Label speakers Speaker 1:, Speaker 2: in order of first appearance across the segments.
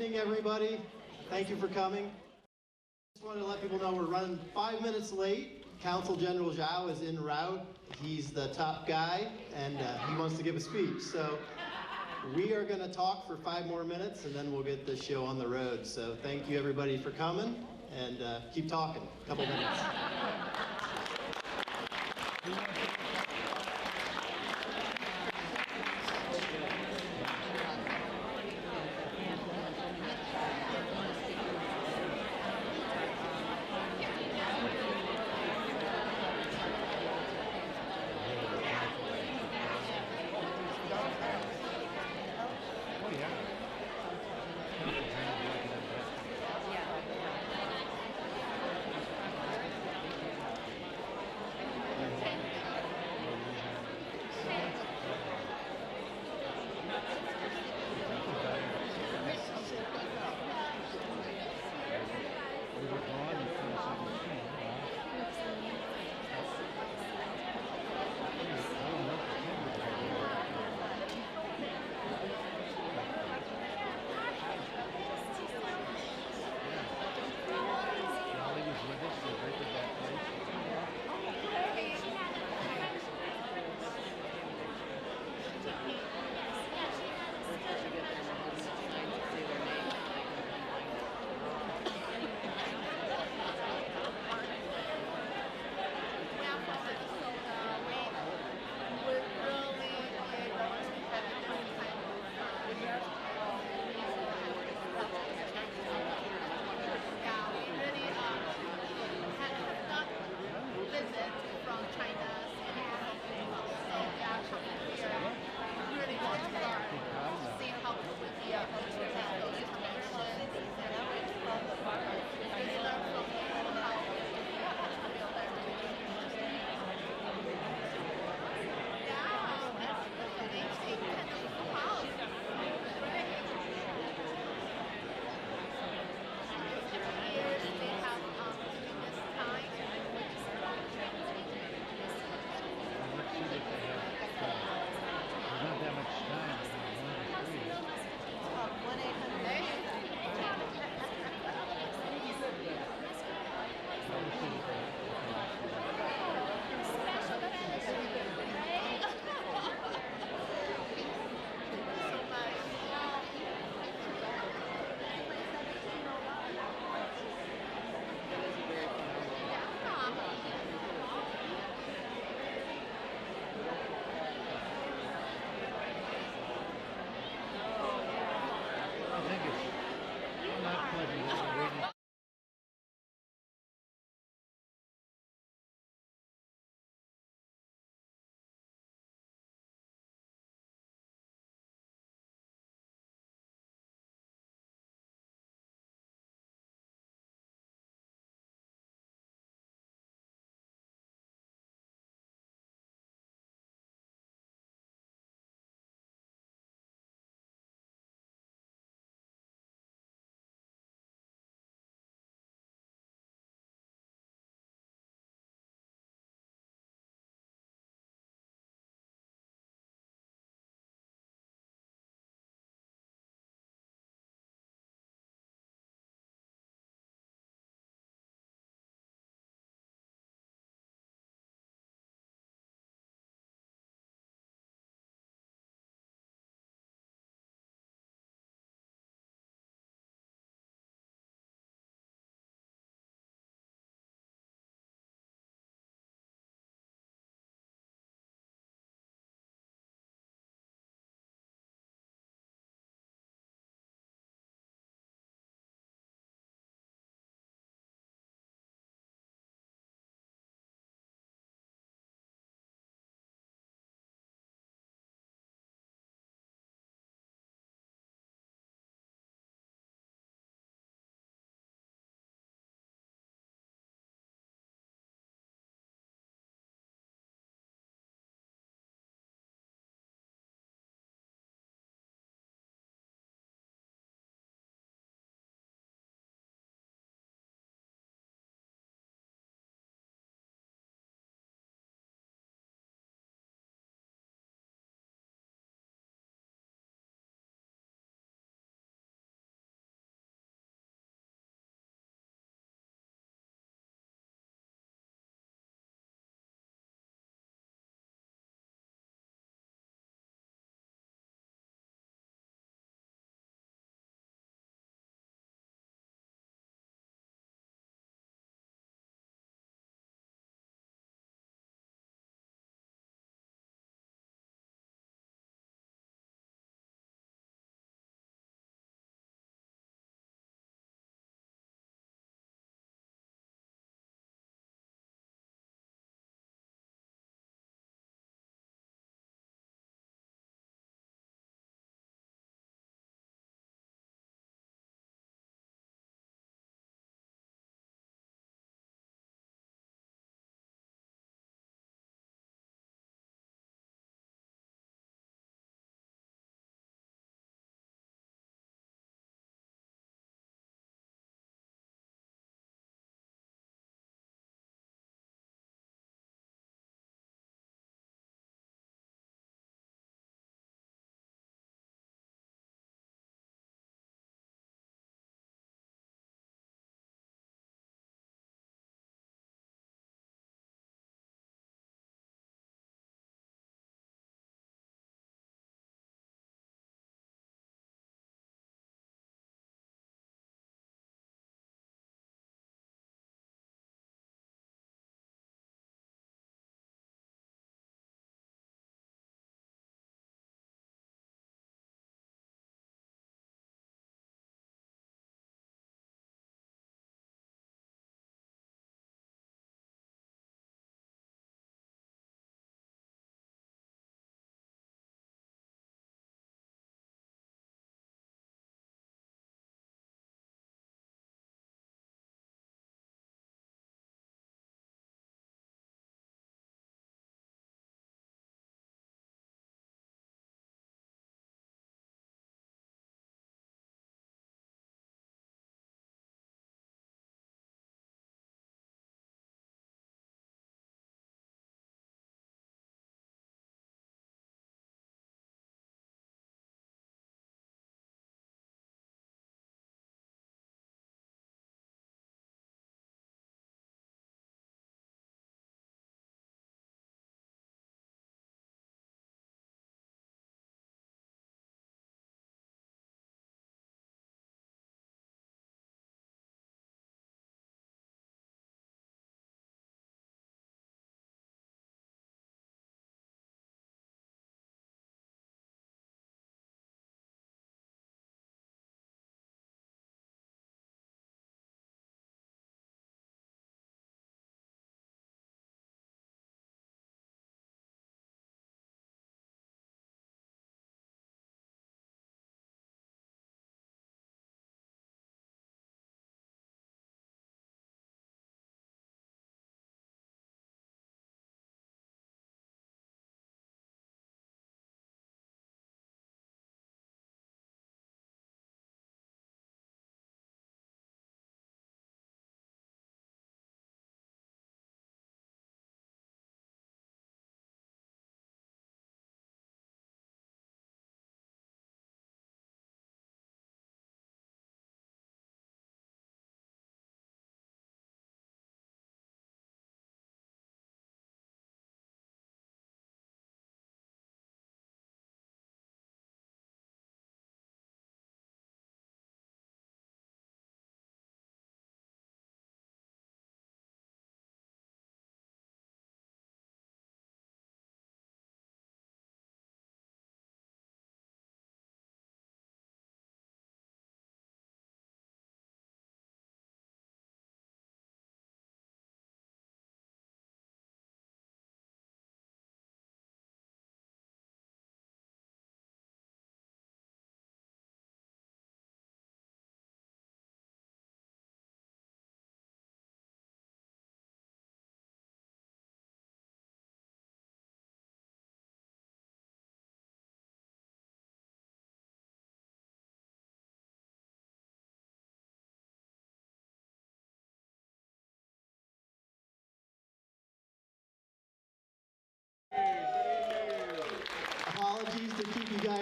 Speaker 1: evening, everybody. Thank you for coming. Just wanted to let people know we're running 5 minutes late. Consul General Jiao is en route. He's the top guy, and he wants to give a speech. So we are going to talk for 5 more minutes, and then we'll get the show on the road. So thank you, everybody, for coming, and keep talking. A couple minutes.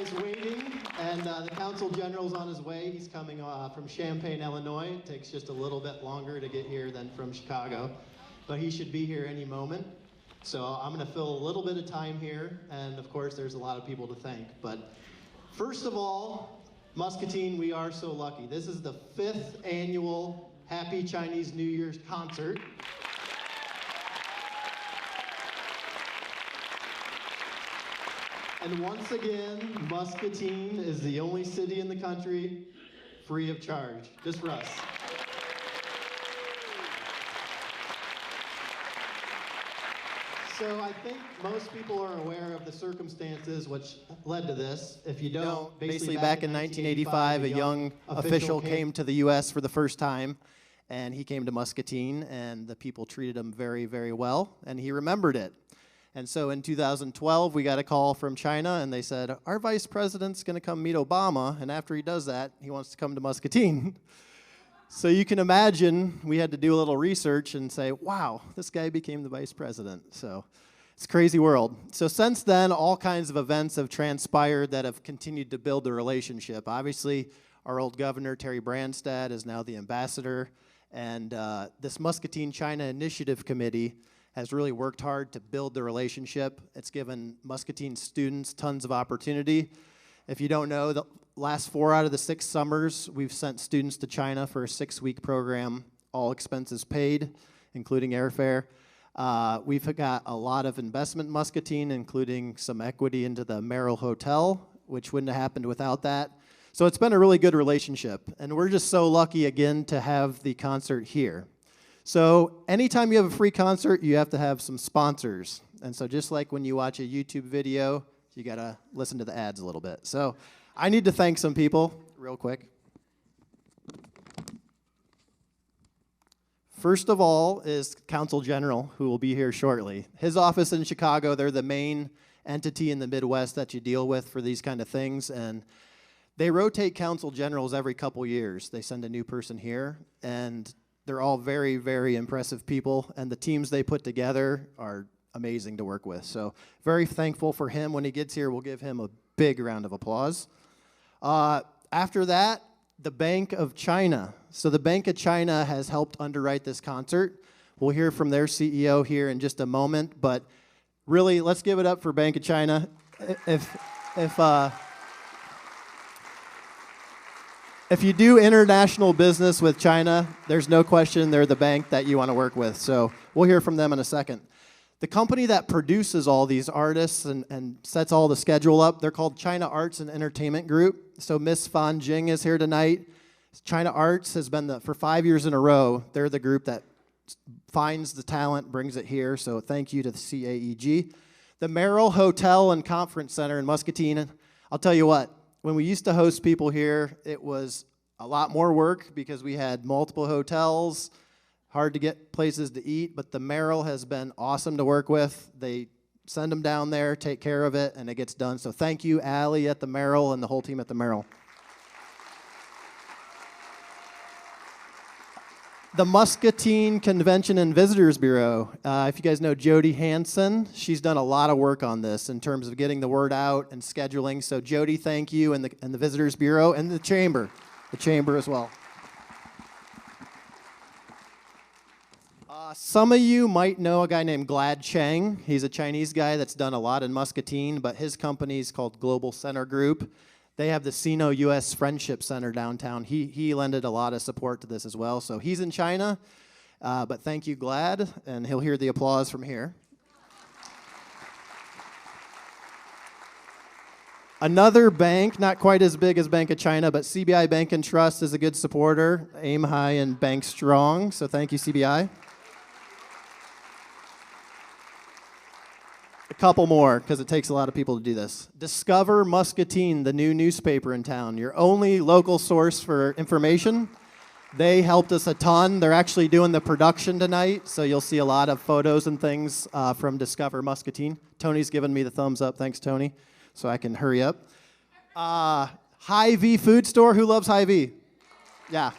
Speaker 1: is waiting, and the Council General's on his way. He's coming from Champaign, Illinois. It takes just a little bit longer to get here than from Chicago, but he should be here any moment. So I'm going to fill a little bit of time here, and of course there's a lot of people to thank. But first of all, Muscatine, we are so lucky. This is the 5th annual Happy Chinese New Year's concert. And once again, Muscatine is the only city in the country free of charge, just for us. So I think most people are aware of the circumstances which led to this. If you don't,
Speaker 2: basically back in 1985, a young official came to the U.S. for the first time, and he came to Muscatine, and the people treated him very, very well, and he remembered it. And so in 2012, we got a call from China, and they said, our vice president's going to come meet Obama, and after he does that, he wants to come to Muscatine. So you can imagine we had to do a little research and say, wow, this guy became the vice president. So it's a crazy world. So since then, all kinds of events have transpired that have continued to build the relationship. Obviously, our old governor, Terry Branstad, is now the ambassador, and this Muscatine China Initiative Committee has really worked hard to build the relationship. It's given Muscatine students tons of opportunity. If you don't know, the last 4 out of the 6 summers, we've sent students to China for a 6-week program, all expenses paid, including airfare. We've got a lot of investment in Muscatine, including some equity into the Merrill Hotel, which wouldn't have happened without that. So it's been a really good relationship, and we're just so lucky again to have the concert here. So anytime you have a free concert, you have to have some sponsors. And so just like when you watch a YouTube video, you got to listen to the ads a little bit. So I need to thank some people real quick. First of all is Council General, who will be here shortly. His office in Chicago, they're the main entity in the Midwest that you deal with for these kind of things. And they rotate Council Generals every couple years. They send a new person here, and they're all very, very impressive people, and the teams they put together are amazing to work with. So very thankful for him. When he gets here, we'll give him a big round of applause. After that, the Bank of China. So the Bank of China has helped underwrite this concert. We'll hear from their CEO here in just a moment, but really, let's give it up for Bank of China. If you do international business with China, there's no question they're the bank that you want to work with. So we'll hear from them in a second. The company that produces all these artists and sets all the schedule up, they're called China Arts and Entertainment Group. So Miss Fan Jing is here tonight. China Arts has been, for 5 years in a row, they're the group that finds the talent, brings it here. So thank you to the CAEG. The Merrill Hotel and Conference Center in Muscatine, I'll tell you what, when we used to host people here, it was a lot more work because we had multiple hotels, hard to get places to eat, but the Merrill has been awesome to work with. They send them down there, take care of it, and it gets done. So thank you, Allie at the Merrill and the whole team at the Merrill. The Muscatine Convention and Visitors Bureau. If you guys know Jody Hansen, she's done a lot of work on this in terms of getting the word out and scheduling. So Jody, thank you, and the Visitors Bureau and the Chamber as well. Some of you might know a guy named Glad Cheng. He's a Chinese guy that's done a lot in Muscatine, but his company is called Global Center Group. They have the Sino-U.S. Friendship Center downtown. He lended a lot of support to this as well. So he's in China, but thank you, Glad, and he'll hear the applause from here. Another bank, not quite as big as Bank of China, but CBI Bank and Trust is a good supporter. Aim high and bank strong, so thank you, CBI. A couple more, because it takes a lot of people to do this. Discover Muscatine, the new newspaper in town, your only local source for information. They helped us a ton. They're actually doing the production tonight, so you'll see a lot of photos and things from Discover Muscatine. Tony's given me the thumbs up. Thanks, Tony, so I can hurry up. Hy-Vee Food Store. Who loves Hy-Vee? Yeah.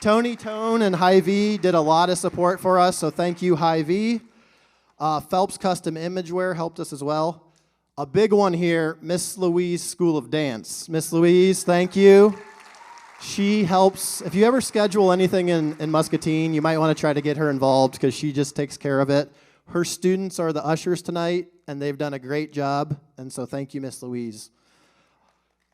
Speaker 2: Tony Tone and Hy-Vee did a lot of support for us, so thank you, Hy-Vee. Phelps Custom Imageware helped us as well. A big one here, Miss Louise School of Dance. Miss Louise, thank you. She helps, if you ever schedule anything in Muscatine, you might want to try to get her involved because she just takes care of it. Her students are the ushers tonight, and they've done a great job, and so thank you, Miss Louise.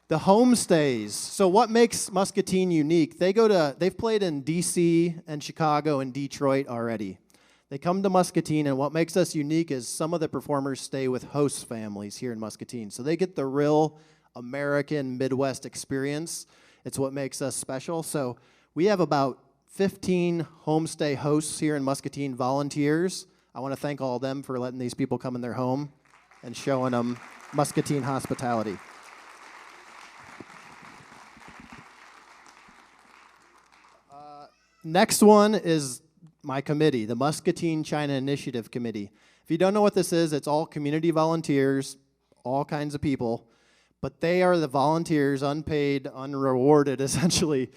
Speaker 2: The homestays. So what makes Muscatine unique? They've played in D.C. and Chicago and Detroit already. They come to Muscatine, and what makes us unique is some of the performers stay with host families here in Muscatine. So they get the real American Midwest experience. It's what makes us special. So we have about 15 homestay hosts here in Muscatine, volunteers. I want to thank all of them for letting these people come in their home and showing them Muscatine hospitality. Next one is my committee, the Muscatine China Initiative Committee. If you don't know what this is, it's all community volunteers, all kinds of people. But they are the volunteers, unpaid, unrewarded, essentially.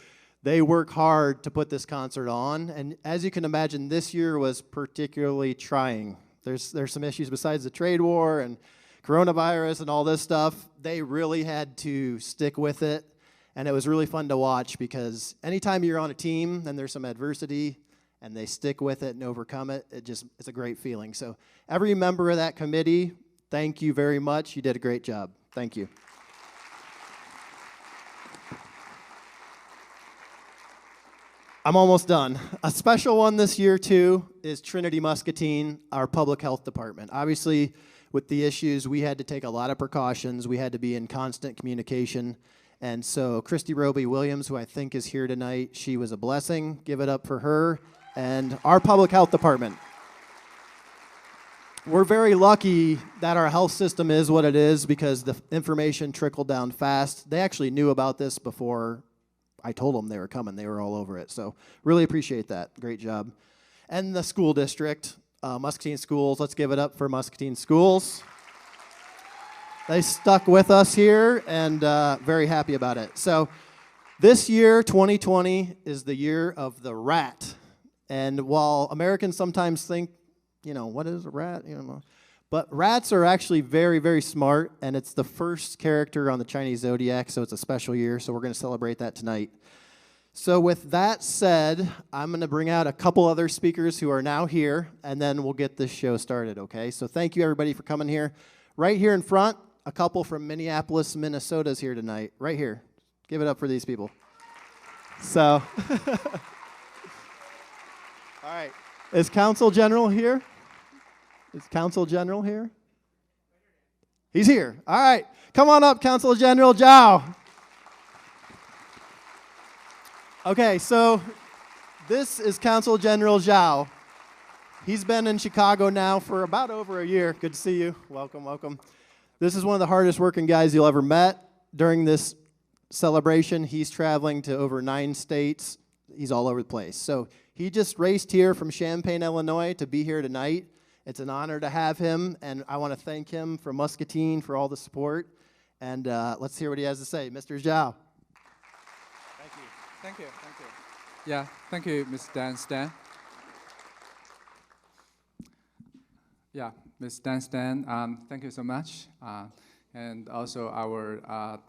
Speaker 2: They work hard to put this concert on. And as you can imagine, this year was particularly trying. There's some issues besides the trade war and coronavirus and all this stuff. They really had to stick with it. And it was really fun to watch because anytime you're on a team and there's some adversity and they stick with it and overcome it, it's a great feeling. So every member of that committee, thank you very much. You did a great job. Thank you. I'm almost done. A special one this year, too, is Trinity Muscatine, our public health department. Obviously, with the issues, we had to take a lot of precautions. We had to be in constant communication. And so Christy Roby Williams, who I think is here tonight, she was a blessing. Give it up for her and our public health department. We're very lucky that our health system is what it is because the information trickled down fast. They actually knew about this before I told them they were coming. They were all over it. So really appreciate that. Great job. And the school district, Muscatine Schools. Let's give it up for Muscatine Schools. They stuck with us here and very happy about it. So this year, 2020, is the year of the rat. And while Americans sometimes think, what is a rat? But rats are actually very, very smart, and it's the first character on the Chinese zodiac, so it's a special year, so we're going to celebrate that tonight. So with that said, I'm going to bring out a couple other speakers who are now here, and then we'll get this show started, okay? So thank you, everybody, for coming here. Right here in front, a couple from Minneapolis, Minnesota is here tonight. Right here. Give it up for these people. So, all right. Is Counsel General here? Is Counsel General here? He's here. All right. Come on up, Counsel General Jiao. Okay, so this is Counsel General Jiao. He's been in Chicago now for about over a year. Good to see you. Welcome, welcome. This is one of the hardest working guys you'll ever met. During this celebration, he's traveling to over 9 states. He's all over the place. So he just raced here from Champaign, Illinois to be here tonight. It's an honor to have him, and I want to thank him from Muscatine for all the support. And let's hear what he has to say. Mr. Jiao.
Speaker 3: Thank you. Thank you. Thank you. Yeah, thank you, Mr. Dan Stan. Yeah, Ms. Dan Stan, thank you so much. And also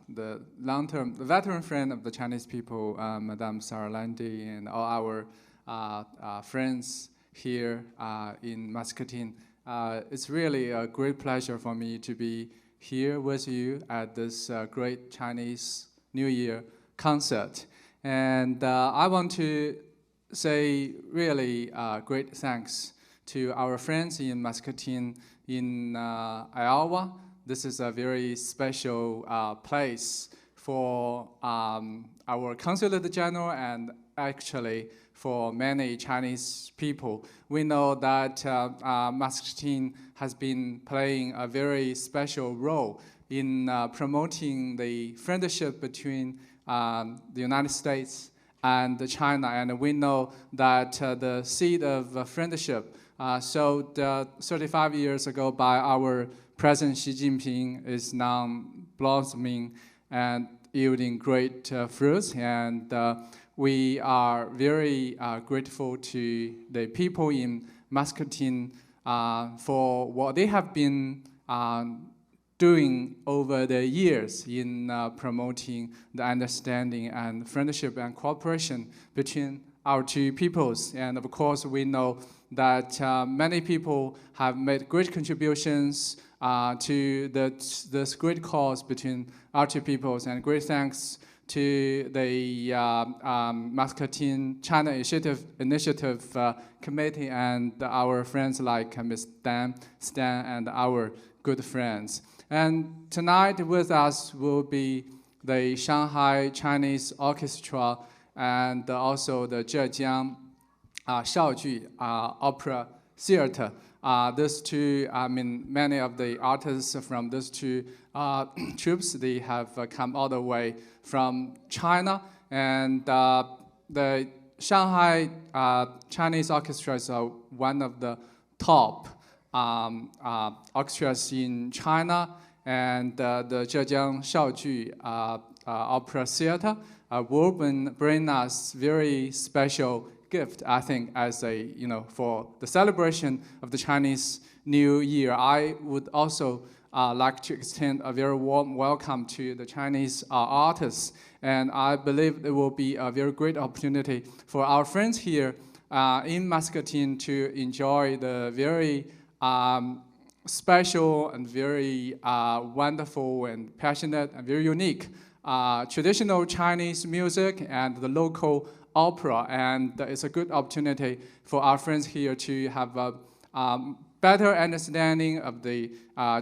Speaker 3: the veteran friend of the Chinese people, Madame Sarah Landy, and all our friends here in Muscatine. It's really a great pleasure for me to be here with you at this great Chinese New Year concert. And I want to say really great thanks to our friends in Muscatine, in Iowa. This is a very special place for our Consulate General and actually for many Chinese people. We know that Muscatine has been playing a very special role in promoting the friendship between the United States and China. And we know that the seed of friendship sowed 35 years ago by our President Xi Jinping is now blossoming and yielding great fruits. And we are very grateful to the people in Muscatine for what they have been doing over the years in promoting the understanding and friendship and cooperation between our two peoples. And of course, we know that many people have made great contributions to this great cause between our two peoples, and great thanks to the Muscatine China Initiative Committee and our friends like Ms. Stan, and our good friends. And tonight with us will be the Shanghai Chinese Orchestra and also the Zhejiang Shaoju Opera Theater. These two, many of the artists from these two troupes, they have come all the way from China. And the Shanghai Chinese Orchestra is one of the top orchestras in China. And the Zhejiang Shaoju Opera Theater will bring us very special gift, I think, as a, for the celebration of the Chinese New Year. I would also like to extend a very warm welcome to the Chinese artists, and I believe it will be a very great opportunity for our friends here in Muscatine to enjoy the very special and very wonderful and passionate and very unique traditional Chinese music and the local opera. And it's a good opportunity for our friends here to have a better understanding of the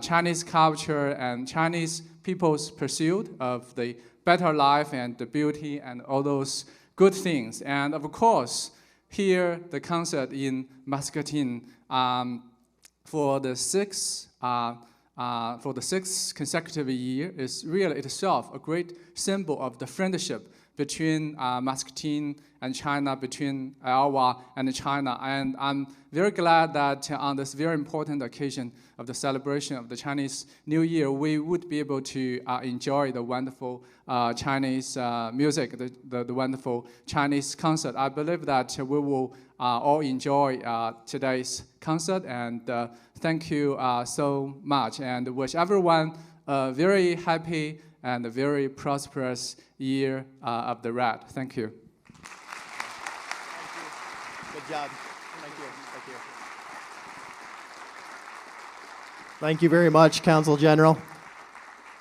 Speaker 3: Chinese culture and Chinese people's pursuit of the better life and the beauty and all those good things. And of course, here the concert in Muscatine for the sixth consecutive year is really itself a great symbol of the friendship between Muscatine and China, between Iowa and China. And I'm very glad that on this very important occasion of the celebration of the Chinese New Year, we would be able to enjoy the wonderful Chinese music, the wonderful Chinese concert. I believe that we will all enjoy today's concert, and thank you so much, and wish everyone a very happy and a very prosperous year of the rat. Thank you.
Speaker 2: Good job. Thank you. Thank you. Thank you very much, Council General.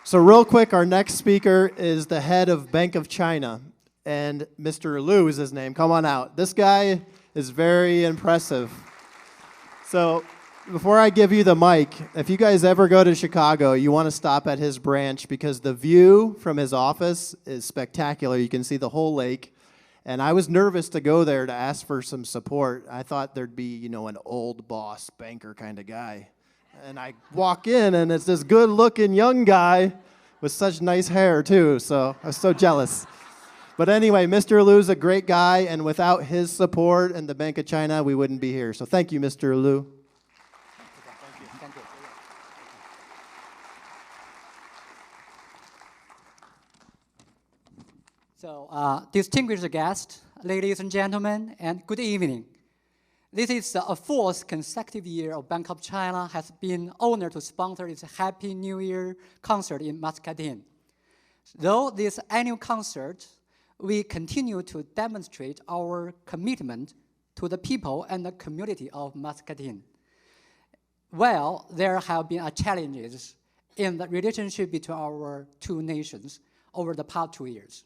Speaker 2: So real quick, our next speaker is the head of Bank of China, and Mr. Liu is his name. Come on out. This guy is very impressive. So before I give you the mic, if you guys ever go to Chicago, you want to stop at his branch because the view from his office is spectacular. You can see the whole lake. And I was nervous to go there to ask for some support. I thought there'd be, an old boss banker kind of guy. And I walk in, and it's this good-looking young guy with such nice hair, too. So I was so jealous. But anyway, Mr. Liu's a great guy, and without his support and the Bank of China, we wouldn't be here. So thank you, Mr. Liu.
Speaker 4: Thank you. So, distinguished guests, ladies and gentlemen, and good evening. This is the fourth consecutive year of Bank of China has been honored to sponsor its Happy New Year concert in Muscatine. Though this annual concert, we continue to demonstrate our commitment to the people and the community of Muscatine. Well, there have been challenges in the relationship between our two nations over the past 2 years.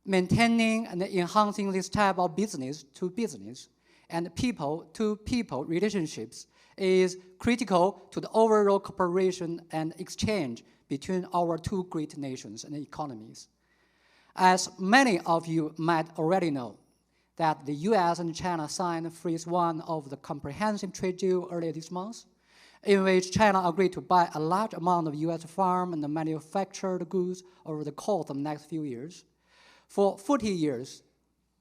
Speaker 4: Maintaining and enhancing this type of business-to-business and people-to-people relationships is critical to the overall cooperation and exchange between our two great nations and economies. As many of you might already know, that the US and China signed phase 1 of the comprehensive trade deal earlier this month, in which China agreed to buy a large amount of US farm and manufactured goods over the course of the next few years. For 40 years,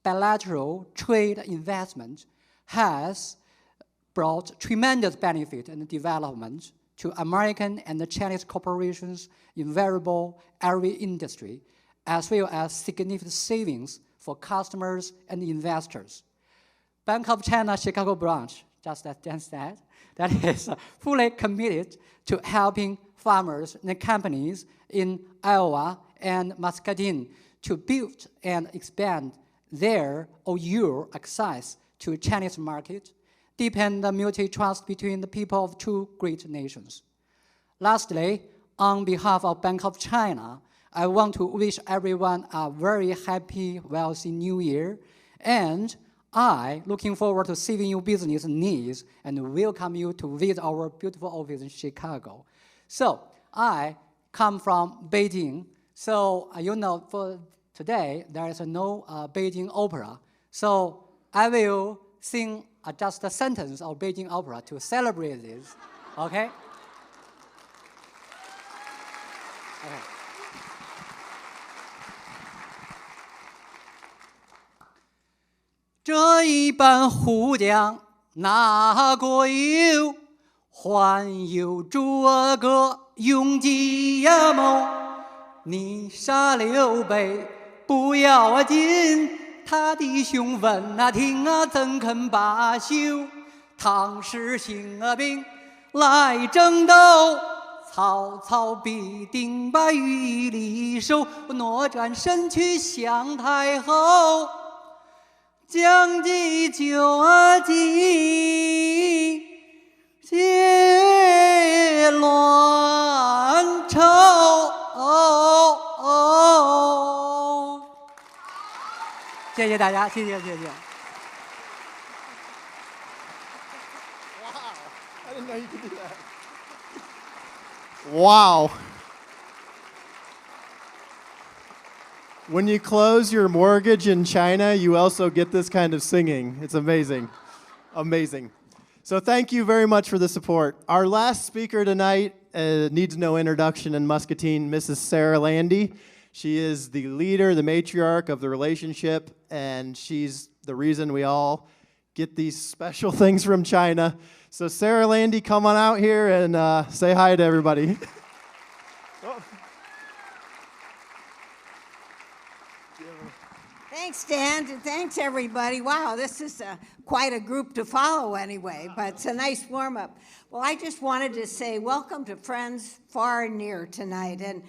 Speaker 4: bilateral trade investment has brought tremendous benefit and development to American and Chinese corporations in variable every industry, as well as significant savings for customers and investors. Bank of China Chicago branch, just as Dan said, that is fully committed to helping farmers and companies in Iowa and Muscatine to build and expand their or your access to Chinese market, deepen the mutual trust between the people of two great nations. Lastly, on behalf of Bank of China, I want to wish everyone a very happy, wealthy New Year, and I looking forward to seeing your business needs and welcome you to visit our beautiful office in Chicago. So I come from Beijing, so you know for today there is no Beijing opera. So I will sing just a sentence of Beijing opera to celebrate this, okay? Okay. 这一班胡将哪个有？还有这个永吉呀谋。你杀刘备不要紧，他的兄问那听啊怎肯罢休？唐时兴兵来争斗，曹操必定把羽里收，哪吒身躯降太后。 将计就计，解乱愁。谢谢大家，谢谢。
Speaker 2: Wow, I didn't know you could do that. Wow. When you close your mortgage in China, you also get this kind of singing. It's amazing. Amazing. So thank you very much for the support. Our last speaker tonight needs no introduction in Muscatine, Mrs. Sarah Landy. She is the leader, the matriarch of the relationship, and she's the reason we all get these special things from China. So Sarah Landy, come on out here and say hi to everybody.
Speaker 5: Thanks, Dan, and thanks, everybody. Wow, this is quite a group to follow anyway, but it's a nice warm-up. Well, I just wanted to say welcome to friends far and near tonight, and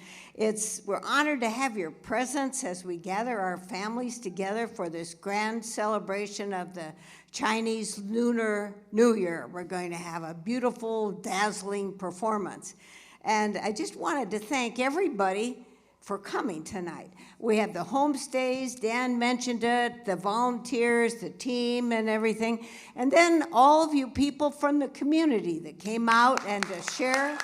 Speaker 5: we're honored to have your presence as we gather our families together for this grand celebration of the Chinese Lunar New Year. We're going to have a beautiful, dazzling performance. And I just wanted to thank everybody for coming tonight. We have the homestays, Dan mentioned it, the volunteers, the team and everything, and then all of you people from the community that came out and to share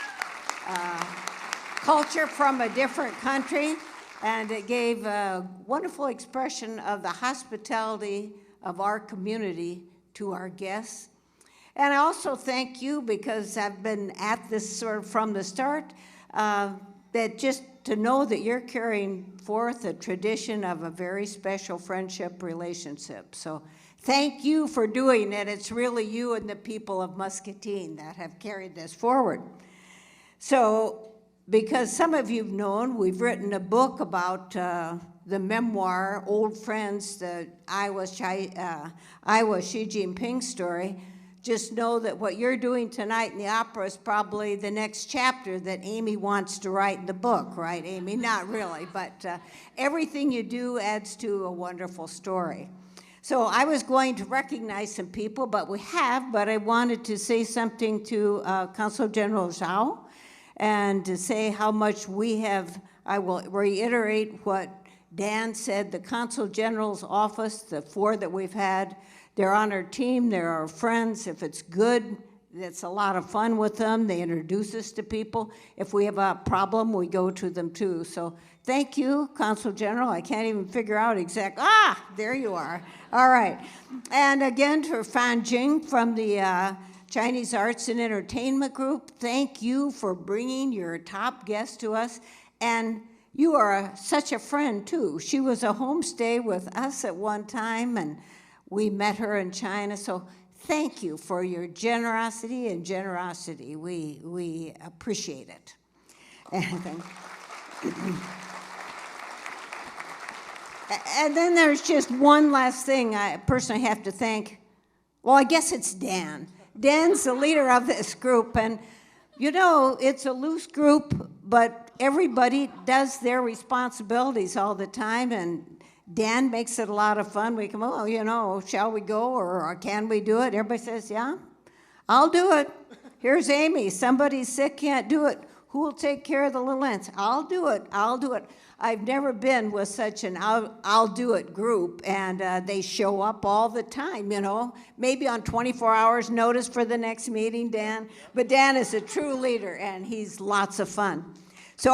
Speaker 5: culture from a different country, and it gave a wonderful expression of the hospitality of our community to our guests. And I also thank you, because I've been at this sort of from the start, that just to know that you're carrying forth a tradition of a very special friendship relationship. So thank you for doing it. It's really you and the people of Muscatine that have carried this forward. So, because some of you've known, we've written a book about the memoir, Old Friends, the Iowa Xi Jinping story. Just know that what you're doing tonight in the opera is probably the next chapter that Amy wants to write in the book, right, Amy? Not really, but everything you do adds to a wonderful story. So I was going to recognize some people, but I wanted to say something to Consul General Jiao, and to say how much we have. I will reiterate what Dan said, the Consul General's office, the 4 that we've had, they're on our team, they're our friends. If it's good, it's a lot of fun with them. They introduce us to people. If we have a problem, we go to them too. So thank you, Consul General. I can't even figure out there you are. All right. And again, to Fan Jing from the Chinese Arts and Entertainment Group, thank you for bringing your top guest to us. And you are such a friend too. She was a homestay with us at one time, and we met her in China, so thank you for your generosity and generosity. We appreciate it. And then there's just one last thing I personally have to thank. Well, I guess it's Dan. Dan's the leader of this group, and You know, it's a loose group, but everybody does their responsibilities all the time, and Dan makes it a lot of fun. We come, oh, you know, shall we go, or can we do it? Everybody says, yeah, I'll do it. Here's Amy. Somebody's sick, can't do it. Who will take care of the little ants? I'll do it. I'll do it. I've never been with such an I'll do it group, and they show up all the time, you know, maybe on 24 hours notice for the next meeting, Dan. But Dan is a true leader, and he's lots of fun. So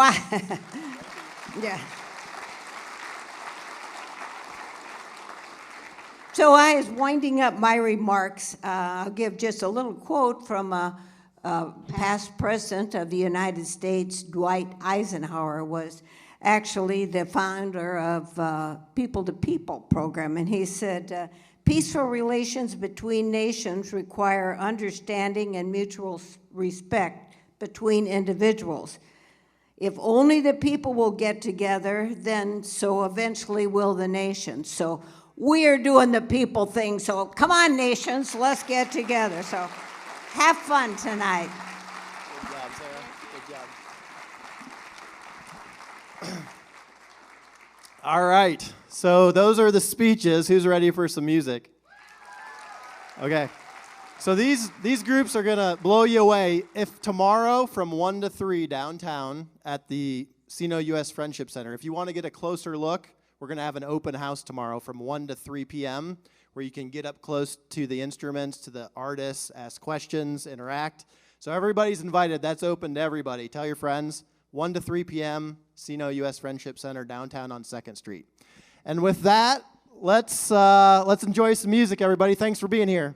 Speaker 5: yeah. So I was winding up my remarks. I'll give just a little quote from a past president of the United States. Dwight Eisenhower was actually the founder of People to People program, and he said, peaceful relations between nations require understanding and mutual respect between individuals. If only the people will get together, then so eventually will the nations. So we are doing the people thing, so come on, nations, let's get together. So have fun tonight.
Speaker 2: Good job, Sarah. Good job. All right, so those are the speeches. Who's ready for some music? Okay. So these groups are gonna blow you away. If tomorrow from 1 to 3 downtown at the Sino-US Friendship Center, if you want to get a closer look, we're gonna have an open house tomorrow from 1 to 3 p.m. where you can get up close to the instruments, to the artists, ask questions, interact. So everybody's invited. That's open to everybody. Tell your friends. 1 to 3 p.m. Sino-US Friendship Center downtown on 2nd Street. And with that, let's enjoy some music, everybody. Thanks for being here.